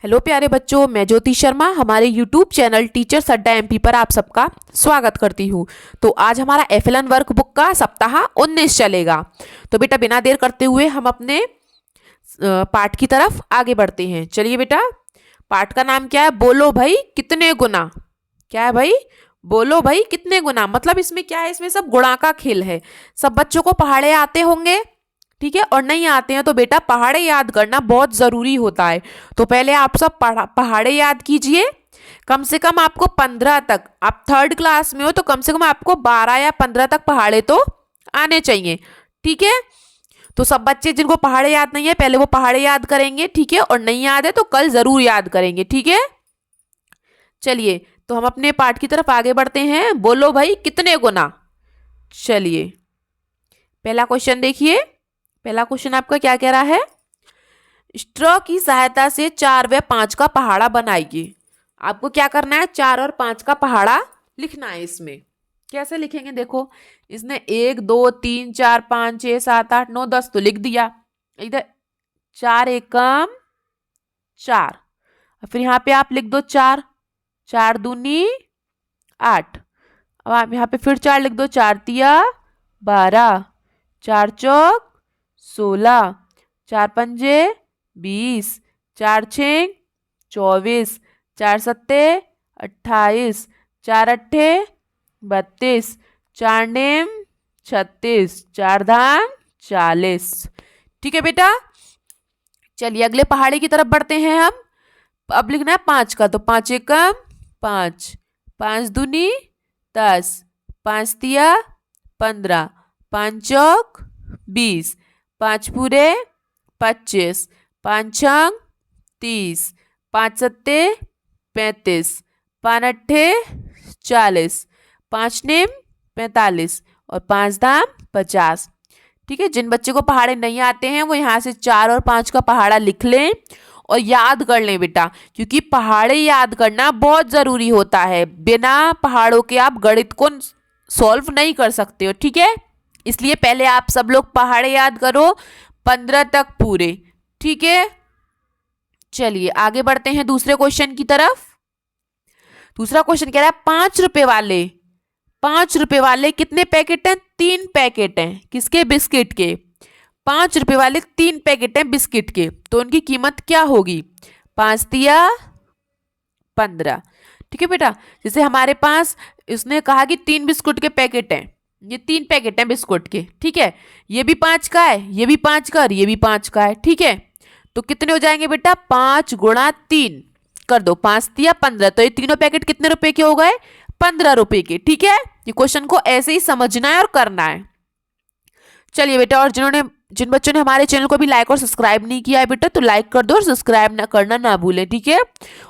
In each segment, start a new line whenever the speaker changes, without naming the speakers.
Hello प्यारे बच्चों, मैं ज्योति शर्मा हमारे यूट्यूब चैनल टीचर्स अड्डा एमपी पर आप सबका स्वागत करती हूँ। तो आज हमारा एफएलएन वर्कबुक का सप्ताह 19 चलेगा। तो बेटा बिना देर करते हुए हम अपने पाठ की तरफ आगे बढ़ते हैं। चलिए बेटा, पाठ का नाम क्या है? बोलो भाई कितने गुना। क्या है भाई? बोलो भाई कितने गुना। मतलब इसमें क्या है? इसमें सब गुणा का खेल है। सब बच्चों को पहाड़े आते होंगे, ठीक है, और नहीं आते हैं तो बेटा पहाड़े याद करना बहुत ज़रूरी होता है। तो पहले आप सब पहाड़े याद कीजिए। कम से कम आपको 15 तक, आप थर्ड क्लास में हो तो कम से कम आपको 12 या 15 तक पहाड़े तो आने चाहिए, ठीक है। तो सब बच्चे जिनको पहाड़े याद नहीं है पहले वो पहाड़े याद करेंगे, ठीक है, और नहीं याद है तो कल ज़रूर याद करेंगे, ठीक है। चलिए तो हम अपने पाठ की तरफ आगे बढ़ते हैं। बोलो भाई कितने गुना। चलिए पहला क्वेश्चन देखिए। पहला क्वेश्चन आपका क्या कह रहा है? स्ट्रॉ की सहायता से 4 व 5 का पहाड़ा बनाइए। आपको क्या करना है? 4 और 5 का पहाड़ा लिखना है। इसमें कैसे लिखेंगे? देखो, इसने 1 2 3 4 5 6 7 8 9 10 तो लिख दिया। इधर 4 एकम 4, फिर यहाँ पे आप लिख दो 4, 4 दूनी 8। अब आप यहाँ पे फिर 4 लिख दो, 4 तिया 12, 4 चौक 16, 4 पंजे 20, 4 छेंग 24, 4 सत्ते 28, 4 अट्ठे 32, 4 नेम 36, 4 धाम 40। ठीक है बेटा। चलिए अगले पहाड़े की तरफ बढ़ते हैं हम। अब लिखना है 5 का, तो 5 एकम 5, 5 दूनी 10, 5 तिया 15, 5 चौक 20, 5 पूरे 25, 5 छंग 30, 5 सत्ते 35, 5 अट्ठे 40, 5 नेम 45 और 5 धाम 50। ठीक है। जिन बच्चे को पहाड़े नहीं आते हैं वो यहाँ से 4 और 5 का पहाड़ा लिख लें और याद कर लें बेटा, क्योंकि पहाड़े याद करना बहुत ज़रूरी होता है। बिना पहाड़ों के आप गणित को सॉल्व नहीं कर सकते हो, ठीक है। इसलिए पहले आप सब लोग पहाड़े याद करो 15 तक पूरे, ठीक है। चलिए आगे बढ़ते हैं दूसरे क्वेश्चन की तरफ। दूसरा क्वेश्चन कह रहा है 5 रुपए वाले कितने पैकेट हैं? 3 पैकेट हैं। किसके? बिस्किट के। 5 रुपए वाले 3 पैकेट हैं बिस्किट के, तो उनकी कीमत क्या होगी? 5 तिया 15। ठीक है बेटा। जैसे हमारे पास उसने कहा कि 3 बिस्कुट के पैकेट हैं, ये 3 पैकेट हैं बिस्कुट के, ठीक है। ये भी 5 का है, ये भी 5 का और ये भी 5 का है, ठीक है। तो कितने हो जाएंगे बेटा? 5 गुणा 3 कर दो, 5 तिया 15। तो ये तीनों पैकेट कितने रुपए के हो गए? 15 रुपए के, ठीक है। ये क्वेश्चन को ऐसे ही समझना है और करना है। चलिए बेटा, और जिन बच्चों ने हमारे चैनल को भी लाइक और सब्सक्राइब नहीं किया है बेटा, तो लाइक कर दो और सब्सक्राइब ना करना ना भूलें, ठीक है।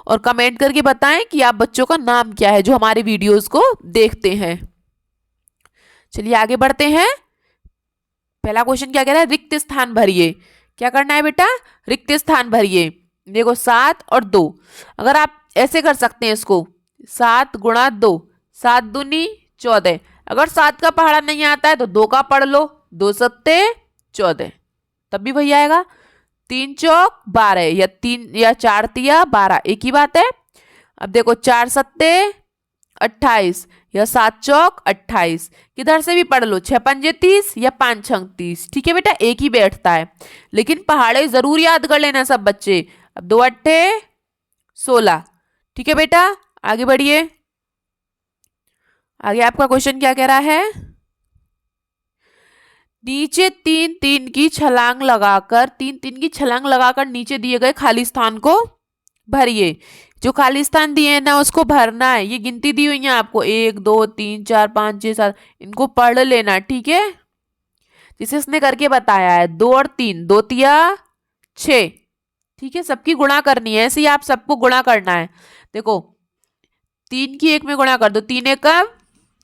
और कमेंट करके बताएं कि आप बच्चों का नाम क्या है जो हमारे वीडियोस को देखते हैं। चलिए आगे बढ़ते हैं। पहला क्वेश्चन क्या कह रहा है? रिक्त स्थान भरिए। क्या करना है बेटा? रिक्त स्थान भरिए। देखो 7 और 2, अगर आप ऐसे कर सकते हैं इसको, 7 गुणा 2, 7 दूनी 14। अगर 7 का पहाड़ा नहीं आता है तो 2 का पढ़ लो, 2 सत्ते 14, तब भी वही आएगा। 3 चौक 12 या 3 या 4 तिया 12, एक ही बात है। अब देखो 4 सत्ते 28 या 7 चौक 28, किधर से भी पढ़ लो, 6 पंजे 30 या 5 छंग 30, ठीक है बेटा, एक ही बैठता है। लेकिन पहाड़े जरूर याद कर लेना सब बच्चे। अब 2 अट्ठे 16, ठीक है बेटा। आगे बढ़िए। आगे आपका क्वेश्चन क्या कह रहा है? नीचे 3 3 की छलांग लगाकर नीचे दिए गए खाली स्थान को भरिए। जो खाली स्थान दिए हैं ना उसको भरना है। ये गिनती दी हुई है आपको, 1 2 3 4 5 6 7, इनको पढ़ लेना, ठीक है। जिसे इसने करके बताया है 2 और 3, 2 तिया 6, ठीक है। सबकी गुणा करनी है, ऐसे ही आप सबको गुणा करना है। देखो 3 की 1 में गुणा कर दो, 3 एकम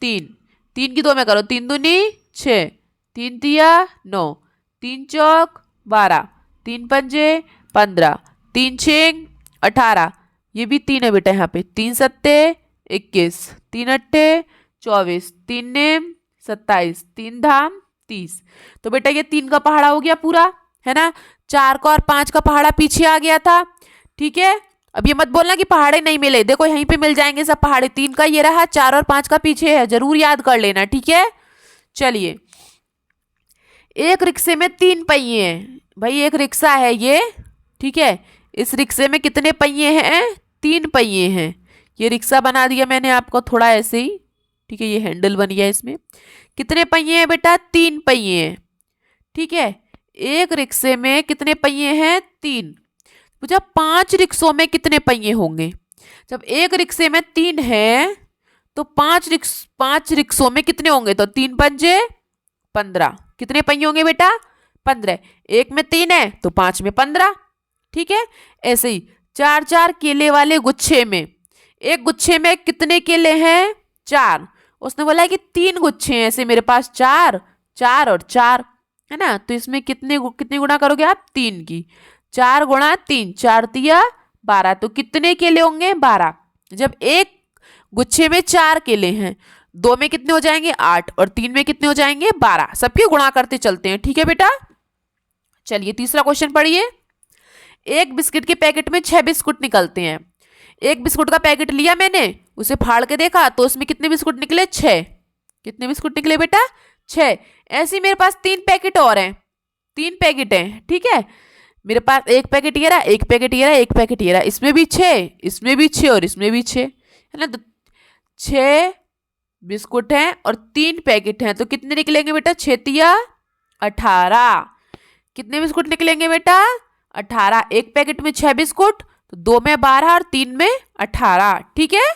3, 3 की 2 में करो, 3 दूनी 6, 3 तिया 9, 3 चौक 12, 3 पंजे 15, 3 छेंग 18, ये भी 3 है बेटा यहाँ पे, 3 सत्ते 21, 3 अट्ठे 24, 3 नेम 27, 3 धाम 30। तो बेटा ये 3 का पहाड़ा हो गया पूरा, है ना। 4 का और 5 का पहाड़ा पीछे आ गया था, ठीक है। अब ये मत बोलना कि पहाड़े नहीं मिले, देखो यहीं पे मिल जाएंगे सब पहाड़े। 3 का ये रहा, 4 और 5 का पीछे है, जरूर याद कर लेना, ठीक है। चलिए, एक रिक्शे में 3 पहिए हैं। भाई एक रिक्शा है ये, ठीक है। इस रिक्शे में कितने पहिए हैं? 3 पहिए हैं। ये रिक्शा बना दिया मैंने आपको थोड़ा ऐसे ही, ठीक है। ये हैंडल बन गया, इसमें कितने पहिए हैं बेटा? 3 पहिए हैं, ठीक है। एक रिक्शे में कितने पहिए हैं? 3। पूछा 5 रिक्शों में कितने पहिए होंगे? जब एक रिक्शे में 3 है तो 5 रिक्शों में कितने होंगे? तो 3 पंजे 15। कितने पहिए होंगे बेटा? 15। एक में 3 है तो 5 में 15, ठीक है। ऐसे ही 4 केले वाले गुच्छे में, एक गुच्छे में कितने केले हैं? 4। उसने बोला है कि 3 गुच्छे हैं ऐसे मेरे पास, 4 4 और 4, है ना। तो इसमें कितने गुणा करोगे आप? 3 की। 4 गुणा 3, 4 तिया 12। तो कितने केले होंगे? 12। जब एक गुच्छे में 4 केले हैं, 2 में कितने हो जाएंगे? 8, और 3 में कितने हो जाएंगे? 12। सबके गुणा करते चलते हैं, ठीक है बेटा। चलिए तीसरा क्वेश्चन पढ़िए। एक बिस्किट के पैकेट में 6 बिस्कुट निकलते हैं। एक बिस्कुट का पैकेट लिया मैंने, उसे फाड़ के देखा तो उसमें कितने बिस्कुट निकले? 6। कितने बिस्कुट निकले बेटा? 6। ऐसे ही मेरे पास 3 पैकेट और हैं, 3 पैकेट हैं, ठीक है। मेरे पास एक पैकेट ये रहा, एक पैकेट ये रहा, एक पैकेट ये रहा। इसमें भी 6, इसमें भी 6 और इसमें भी 6, है ना। तो 6 बिस्कुट हैं और 3 पैकेट हैं, तो कितने निकलेंगे बेटा? 6 तिया 18। कितने बिस्कुट निकलेंगे बेटा? 18। एक पैकेट में 6 बिस्कुट, तो 2 में 12 और 3 में 18, ठीक है।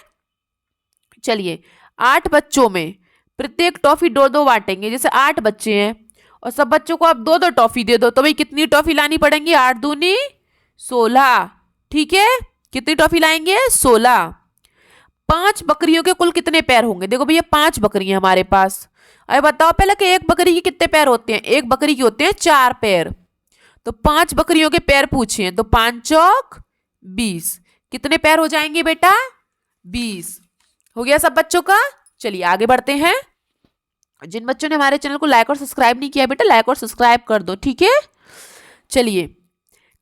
चलिए 8 बच्चों में प्रत्येक टॉफी 2-2 बांटेंगे। जैसे 8 बच्चे हैं और सब बच्चों को आप 2-2 टॉफी दे दो, तो भाई कितनी टॉफी लानी पड़ेंगी? 8 दूनी 16, ठीक है। कितनी टॉफी लाएंगे? 16। 5 बकरियों के कुल कितने पैर होंगे? देखो भैया 5 बकरी हमारे पास। अरे बताओ पहले कि एक बकरी के कितने पैर होते हैं? एक बकरी के होते हैं 4 पैर। तो 5 बकरियों के पैर पूछे हैं, तो 5 चौक 20। कितने पैर हो जाएंगे बेटा? 20। हो गया सब बच्चों का। चलिए आगे बढ़ते हैं। जिन बच्चों ने हमारे चैनल को लाइक और सब्सक्राइब नहीं किया बेटा, लाइक और सब्सक्राइब कर दो, ठीक है। चलिए,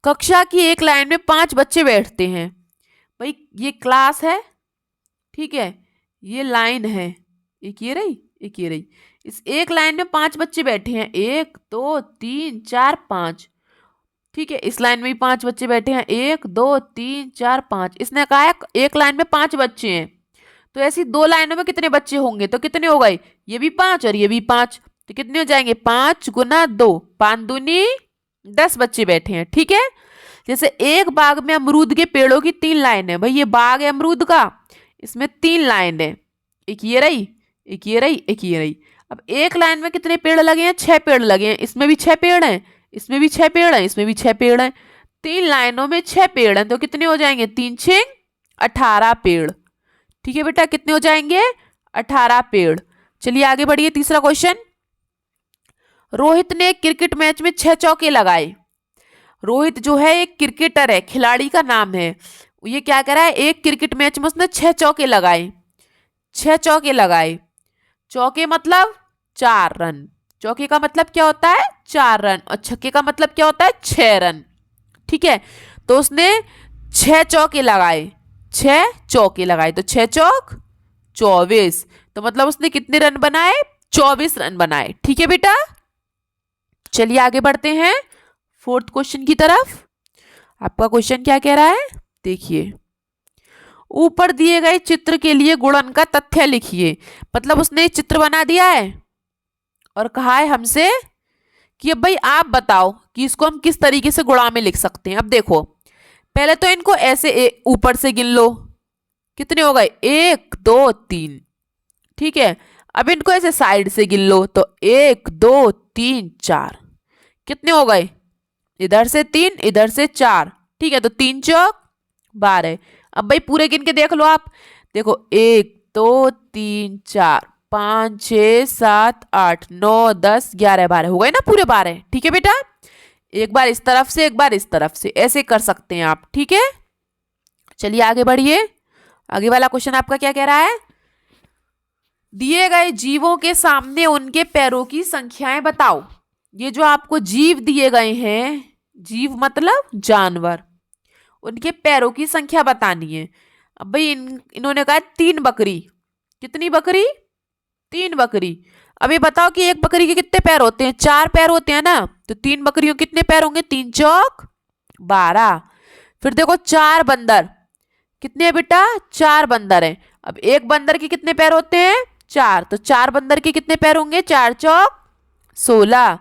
कक्षा की एक लाइन में 5 बच्चे बैठते हैं। भाई ये क्लास है, ठीक है, ये लाइन है, एक ये रही, एक ये रही। इस एक लाइन में 5 बच्चे बैठे हैं, 1 2 3 4 5, ठीक है। इस लाइन में भी 5 बच्चे बैठे हैं, 1 2 3 4 5। इसने कहा है एक लाइन में 5 बच्चे हैं, तो ऐसी 2 लाइनों में कितने बच्चे होंगे? तो कितने हो गए? ये भी 5 और ये भी 5, तो कितने हो जाएंगे? 5 गुना 2, 5 दूनी 10 बच्चे बैठे हैं, ठीक है। जैसे एक बाग में अमरूद के पेड़ों की 3 लाइन है। भाई ये बाग है अमरूद का, इसमें 3 लाइन है, एक ये रही, एक ये रही, एक ये रही। अब एक लाइन में कितने पेड़ लगे हैं? 6 पेड़ लगे हैं। इसमें भी 6 पेड़ हैं, इसमें भी 6 पेड़ हैं, इसमें भी 6 पेड़ हैं। 3 लाइनों में 6 पेड़ हैं, तो कितने हो जाएंगे? 3 6 18 पेड़, ठीक है बेटा। कितने हो जाएंगे? 18 पेड़। चलिए आगे बढ़िए। तीसरा क्वेश्चन। रोहित ने क्रिकेट मैच में 6 चौके लगाए। रोहित जो है एक क्रिकेटर है, खिलाड़ी का नाम है। ये क्या कह रहा है? एक क्रिकेट मैच में उसने 6 चौके लगाए, 6 चौके लगाए। चौके मतलब 4 रन। चौके का मतलब क्या होता है? 4 रन। और छक्के का मतलब क्या होता है? 6 रन, ठीक है। तो उसने 6 चौके लगाए, 6 चौके लगाए, तो 6 चौक 24। तो मतलब उसने कितने रन बनाए? 24 रन बनाए, ठीक है बेटा। चलिए आगे बढ़ते हैं 4th क्वेश्चन की तरफ। आपका क्वेश्चन क्या कह रहा है? देखिए, ऊपर दिए गए चित्र के लिए गुणन का तथ्य लिखिए। मतलब उसने चित्र बना दिया है और कहा है हमसे कि अब भाई आप बताओ कि इसको हम किस तरीके से गुणा में लिख सकते हैं। अब देखो, पहले तो इनको ऐसे ऊपर से गिन लो, कितने हो गए? 1 2 3, ठीक है। अब इनको ऐसे साइड से गिन लो, तो 1 2 3 4, कितने हो गए? इधर से 3, इधर से 4, ठीक है। तो 3 चौक 12। अब भाई पूरे गिन के देख लो आप। देखो 1 2 3 4 5 6 7 8 9 10 11 12 हो गए ना पूरे 12, ठीक है बेटा। एक बार इस तरफ से, एक बार इस तरफ से, ऐसे कर सकते हैं आप, ठीक है। चलिए आगे बढ़िए। आगे वाला क्वेश्चन आपका क्या कह रहा है? दिए गए जीवों के सामने उनके पैरों की संख्याएं बताओ। ये जो आपको जीव दिए गए हैं, जीव मतलब जानवर, उनके पैरों की संख्या बतानी है। अब भाई इन्होंने कहा 3 बकरी। कितनी बकरी? 3 बकरी। अब ये बताओ कि एक बकरी के कितने पैर होते हैं? 4 पैर होते हैं ना, तो 3 बकरियों के कितने पैर होंगे? 3 चौक 12। फिर देखो 4 बंदर। कितने हैं बेटा? 4 बंदर हैं। अब एक बंदर के कितने पैर होते हैं? 4, तो 4 बंदर के कितने पैर होंगे? 4 चौक 16।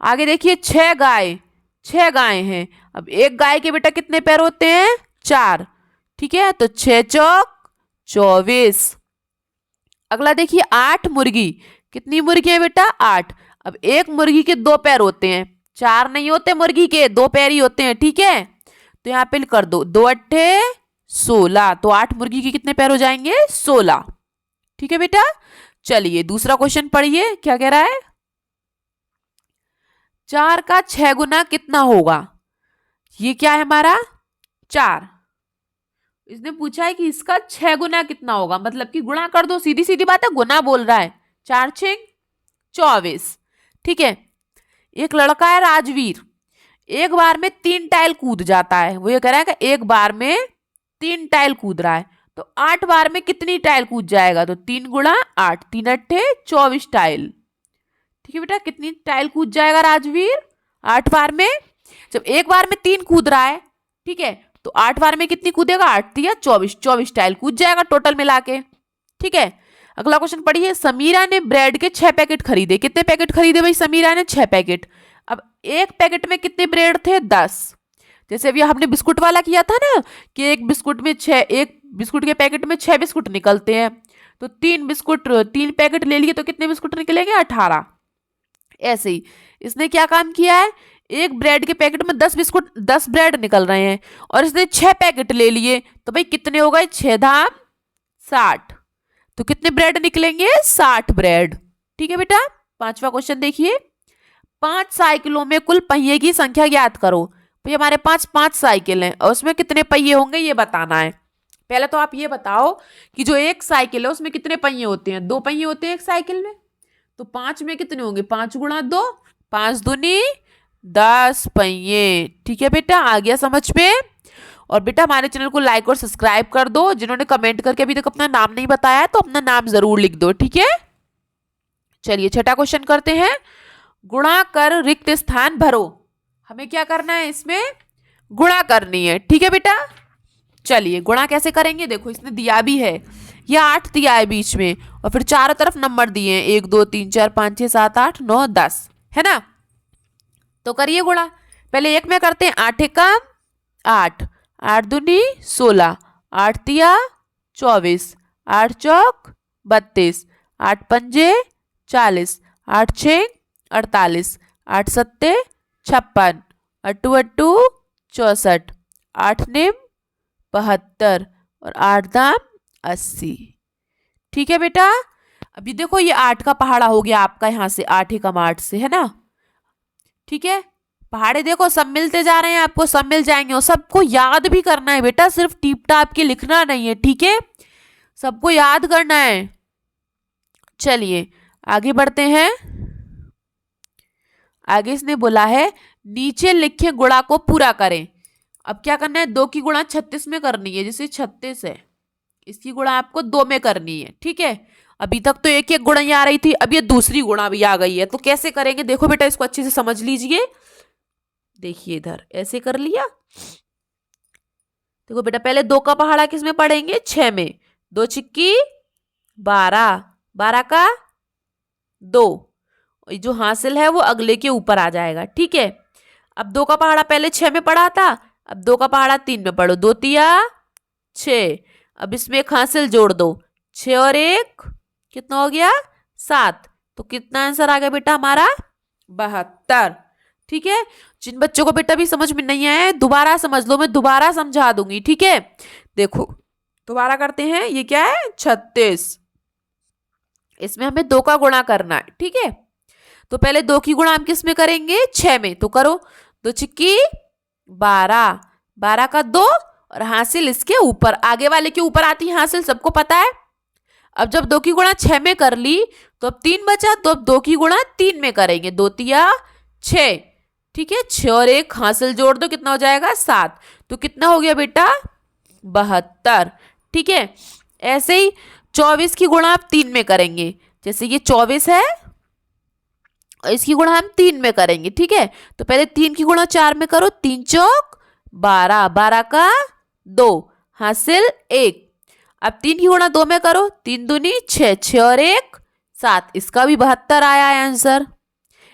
आगे देखिए 6 गाय। 6 गाय हैं। अब एक गाय के बेटा कितने पैर होते हैं? 4। ठीक है, तो 6 चौक 24। अगला देखिए 8 मुर्गी। कितनी मुर्गी है बेटा? 8। अब एक मुर्गी के 2 पैर होते हैं, 4 नहीं होते मुर्गी के, 2 पैर ही होते हैं। ठीक है, तो यहाँ पे कर दो 2 अट्ठे 16, तो 8 मुर्गी के कितने पैर हो जाएंगे? 16। ठीक है बेटा, चलिए दूसरा क्वेश्चन पढ़िए, क्या कह रहा है? 4 का 6 गुना कितना होगा? ये क्या है हमारा? 4। इसने पूछा है कि इसका 6 गुना कितना होगा, मतलब कि गुणा कर दो, सीधी सीधी बात है, गुना बोल रहा है। 4 6 24। ठीक है, एक लड़का है राजवीर, एक बार में 3 टाइल कूद जाता है। वो ये कह रहा है कि एक बार में 3 टाइल कूद रहा है, तो 8 बार में कितनी टाइल कूद जाएगा? तो 3 गुणा 8, 3 अट्ठे 24 टाइल। ठीक है बेटा, कितनी टाइल कूद जाएगा राजवीर? 8 बार में। जब एक बार में 3 कूद रहा है, ठीक है, तो 8 बार में कितनी कूदेगा? 8 तिया 24, 24 टाइल कूद जाएगा टोटल मिला के। ठीक है, अगला क्वेश्चन पढ़िए। समीरा ने ब्रेड के 6 पैकेट खरीदे। कितने पैकेट खरीदे भाई समीरा ने? 6 पैकेट। अब एक पैकेट में कितने ब्रेड थे? 10। जैसे अभी हमने बिस्कुट वाला किया था ना कि एक बिस्कुट के पैकेट में 6 बिस्कुट निकलते हैं, तो 3 पैकेट ले लिए तो कितने बिस्कुट निकलेंगे? 18। ऐसे ही इसने क्या काम किया है, एक ब्रेड के पैकेट में 10 ब्रेड निकल रहे हैं और इसने 6 पैकेट ले लिए, तो भाई कितने हो गए? 6 धाम 60, तो कितने ब्रेड निकलेंगे? 60 ब्रेड। ठीक है बेटा, पांचवा क्वेश्चन देखिए। 5 साइकिलों में कुल पहिए की संख्या ज्ञात करो। भाई हमारे पास 5 साइकिल हैं और उसमें कितने पहिए होंगे ये बताना है। पहले तो आप ये बताओ कि जो एक साइकिल है उसमें कितने पहिए होते हैं? 2 पहिए होते हैं एक साइकिल में, तो 5 में कितने होंगे? 5 गुणा 2, 5 दूनी 10 पहिए। ठीक है बेटा, आ गया समझ में? और बेटा हमारे चैनल को लाइक और सब्सक्राइब कर दो। जिन्होंने कमेंट करके अभी तक अपना नाम नहीं बताया है तो अपना नाम जरूर लिख दो। ठीक है, चलिए छठा क्वेश्चन करते हैं। गुणा कर रिक्त स्थान भरो। हमें क्या करना है? इसमें गुणा करनी है। ठीक है बेटा, चलिए गुणा कैसे करेंगे? देखो इसने दिया भी है, ये 8 दिया है बीच में और फिर चारों तरफ नंबर दिए हैं, 1 2 3 4 5 6 7 8 9 10, है ना? तो करिए गुणा। पहले एक में करते हैं, 8 एकम 8, 8 दूनी 16, 8 तिया 24, 8 चौक 32, 8 पंजे 40, 8 छः 48, 8 सत्ते 56, 8 अट्टू 64, 8 निम 72 और 8 दाम 80। ठीक है बेटा, अभी देखो ये 8 का पहाड़ा हो गया आपका, यहाँ से 8 एकम 8 से, है ना? ठीक है, पहाड़े देखो सब मिलते जा रहे हैं, आपको सब मिल जाएंगे और सबको याद भी करना है बेटा, सिर्फ टीप टाप के लिखना नहीं है। ठीक है, सबको याद करना है। चलिए आगे बढ़ते हैं। आगे इसने बोला है नीचे लिखे गुणा को पूरा करें। अब क्या करना है? 2 की गुणा 36 में करनी है, जैसे 36 है, इसकी गुणा आपको 2 में करनी है। ठीक है, अभी तक तो एक एक गुणा ही आ रही थी, अब ये दूसरी गुणा भी आ गई है, तो कैसे करेंगे? देखो बेटा इसको अच्छे से समझ लीजिए। देखिए इधर ऐसे कर लिया। देखो बेटा पहले 2 का पहाड़ा किस में पढ़ेंगे? 6 में। 2 छिक्की 12, 12 का 2, जो हासिल है वो अगले के ऊपर आ जाएगा। ठीक है, अब 2 का पहाड़ा पहले 6 में पढ़ा था, अब 2 का पहाड़ा 3 में पढ़ो। 2 तिया 6, अब इसमें एक हासिल जोड़ दो, 6 और 1 कितना हो गया? 7, तो कितना आंसर आ गया बेटा हमारा? 72। ठीक है, जिन बच्चों को बेटा भी समझ में नहीं आया है दोबारा समझ लो, मैं दोबारा समझा दूंगी। ठीक है, देखो दोबारा करते हैं। ये क्या है? 36। इसमें हमें 2 का गुणा करना है। ठीक है, तो पहले 2 की गुणा हम किस में करेंगे? 6 में, तो करो। 2 छिक्की 12, 12 का 2 और हासिल इसके ऊपर, आगे वाले के ऊपर आती है हासिल, सबको पता है। अब जब 2 की गुणा 6 में कर ली तो अब 3 बचा, तो अब 2 की गुणा 3 में करेंगे। 2 तिया 6, ठीक है, 6 और 1 हासिल जोड़ दो, कितना हो जाएगा? 7। तो कितना हो गया बेटा 72। ठीक है, ऐसे ही 24 की गुणा आप 3 में करेंगे। जैसे ये 24 है और इसकी गुणा हम 3 में करेंगे। ठीक है, तो पहले 3 की गुणा 4 में करो, 3 चौक 12, 12 का 2 हासिल 1। अब 3 की गुणा 2 में करो, 3 दूनी 6, 6 और 1 7, इसका भी 72 आया है आंसर।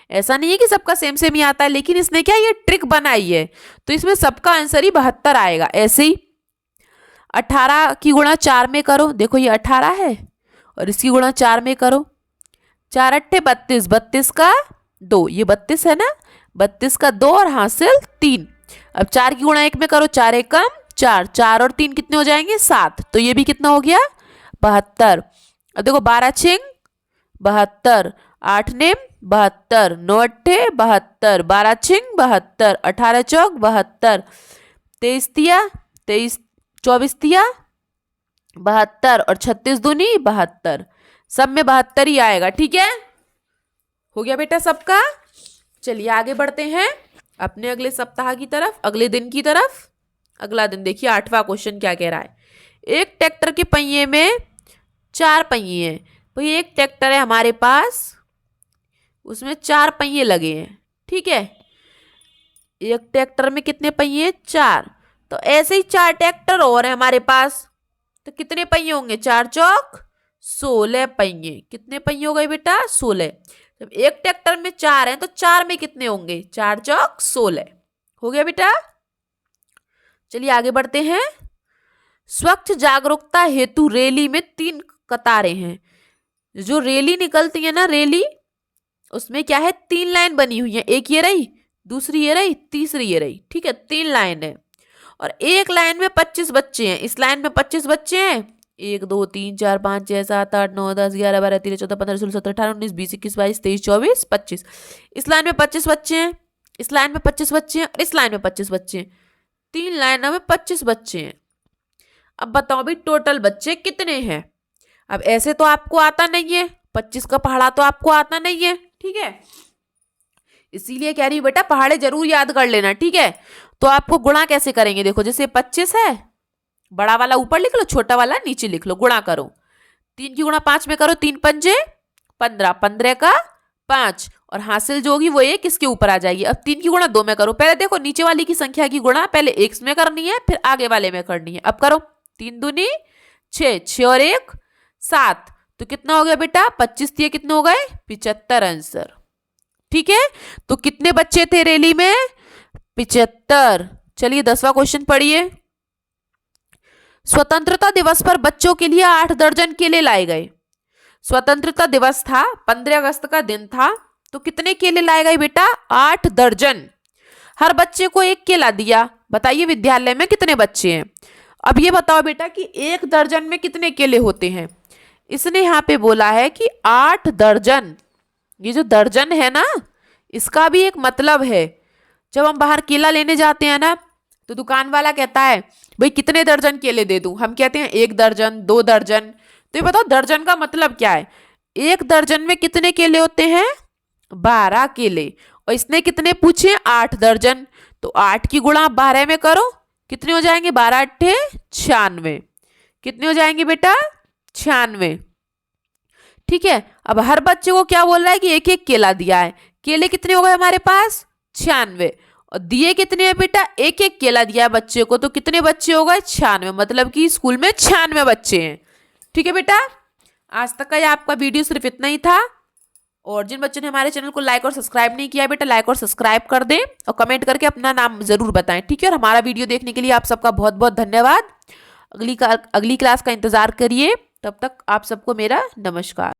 ऐसा नहीं है कि सबका सेम सेम ही आता है, लेकिन इसने क्या ये ट्रिक बनाई है, तो इसमें सबका आंसर ही 72 आएगा। ऐसे ही 18 की गुणा 4 में करो, देखो ये 18 है और इसकी गुणा 4 में करो, 4 अट्ठे 32, 32 का 2, ये 32 है ना, 32 का 2 और हासिल 3। अब 4 की गुणा 1 में करो, 4 एकम 4, 4 और 3 कितने हो जाएंगे 7, तो ये भी कितना हो गया 72। अब देखो 12 छिंग 72, 8 नेम 72, 9 अट्ठे 72, 12 छिंग 72, 18 चौक 72, 23 तिया 23, 24 तिया 72 और 36 दूनी 72, सब में 72 ही आएगा। ठीक है, हो गया बेटा सबका। चलिए आगे बढ़ते हैं अपने अगले सप्ताह की तरफ, अगले दिन की तरफ। अगला दिन देखिए 8वां क्वेश्चन क्या कह रहा है। एक ट्रैक्टर के पहिए में 4 पहिए हैं। भाई एक ट्रैक्टर है हमारे पास, उसमें 4 पहिए लगे हैं। ठीक है, एक ट्रैक्टर में कितने पहिए 4, तो ऐसे ही 4 ट्रैक्टर और हैं हमारे पास, तो कितने पहिए होंगे 4 चौक 16 पहिए। कितने पहिए हो गए बेटा 16। जब एक ट्रैक्टर में 4 हैं तो 4 में कितने होंगे 4 चौक 16। हो गया बेटा। चलिए आगे बढ़ते हैं। स्वच्छ जागरूकता हेतु रैली में 3 कतारें हैं। जो रैली निकलती है ना, रैली, उसमें क्या है 3 लाइन बनी हुई है, एक ये रही, दूसरी ये रही, तीसरी ये रही। ठीक है, 3 लाइन है और एक लाइन में 25 बच्चे हैं। इस लाइन में 25 बच्चे हैं, 1 2 3 4 5 6 7 8 9 10 11 12 13 14 15 16 17 18 19 20 21 22 23 24 25। इस लाइन में 25 बच्चे हैं, इस लाइन में 25 बच्चे हैं और इस लाइन में 25 बच्चे हैं। 3 लाइनों में 25 बच्चे हैं। अब बताओ भी टोटल बच्चे कितने हैं। अब ऐसे तो आपको आता नहीं है, 25 का पहाड़ा तो आपको आता नहीं है। ठीक है, इसीलिए कह रही हूं बेटा पहाड़े जरूर याद कर लेना। ठीक है, तो आपको गुणा कैसे करेंगे, देखो जैसे 25 है, बड़ा वाला ऊपर लिख लो, छोटा वाला नीचे लिख लो, गुणा करो। 3 की गुणा 5 में करो, 3 पंजे 15, 15 का 5 और हासिल जो होगी वो 1 इसके ऊपर आ जाएगी। अब 3 की गुणा 2 में करो, पहले देखो नीचे वाली की संख्या की गुणा पहले 1 में करनी है, फिर आगे वाले में करनी है। अब करो, 3 दूनी 6, 6 और 1 7, तो कितना हो गया बेटा 25 दिए कितने हो गए 75 आंसर। ठीक है, तो कितने बच्चे थे रैली में 75। चलिए 10वां क्वेश्चन पढ़िए। स्वतंत्रता दिवस पर बच्चों के लिए 8 दर्जन केले लाए गए। स्वतंत्रता दिवस था, 15 अगस्त का दिन था, तो कितने केले लाए गए बेटा 8 दर्जन। हर बच्चे को 1 केला दिया। बताइए विद्यालय में कितने बच्चे हैं। अब ये बताओ बेटा कि 1 दर्जन में कितने केले होते हैं। इसने यहाँ पे बोला है कि 8 दर्जन। ये जो दर्जन है ना, इसका भी एक मतलब है। जब हम बाहर केला लेने जाते हैं ना, तो दुकान वाला कहता है भाई कितने दर्जन केले दे दूं, हम कहते हैं 1 दर्जन 2 दर्जन। तो ये बताओ दर्जन का मतलब क्या है। 1 दर्जन में कितने केले होते हैं 12 केले, और इसने कितने पूछे 8 दर्जन। तो 8 की गुणा 12 में करो, कितने हो जाएंगे 12 अट्ठे 96, कितने हो जाएंगे बेटा 96। ठीक है, अब हर बच्चे को क्या बोल रहा है कि 1 1 केला दिया है। केले कितने हो गए हमारे पास 96, और दिए कितने हैं बेटा 1 1 केला दिया है बच्चे को, तो कितने बच्चे हो गए 96, मतलब कि स्कूल में 96 बच्चे हैं। ठीक है बेटा, आज तक का ये आपका वीडियो सिर्फ इतना ही था। और जिन बच्चों ने हमारे चैनल को लाइक और सब्सक्राइब नहीं किया बेटा, लाइक और सब्सक्राइब कर दें और कमेंट करके अपना नाम जरूर बताएं। ठीक है, और हमारा वीडियो देखने के लिए आप सबका बहुत बहुत धन्यवाद। अगली क्लास का इंतजार करिए, तब तक आप सबको मेरा नमस्कार।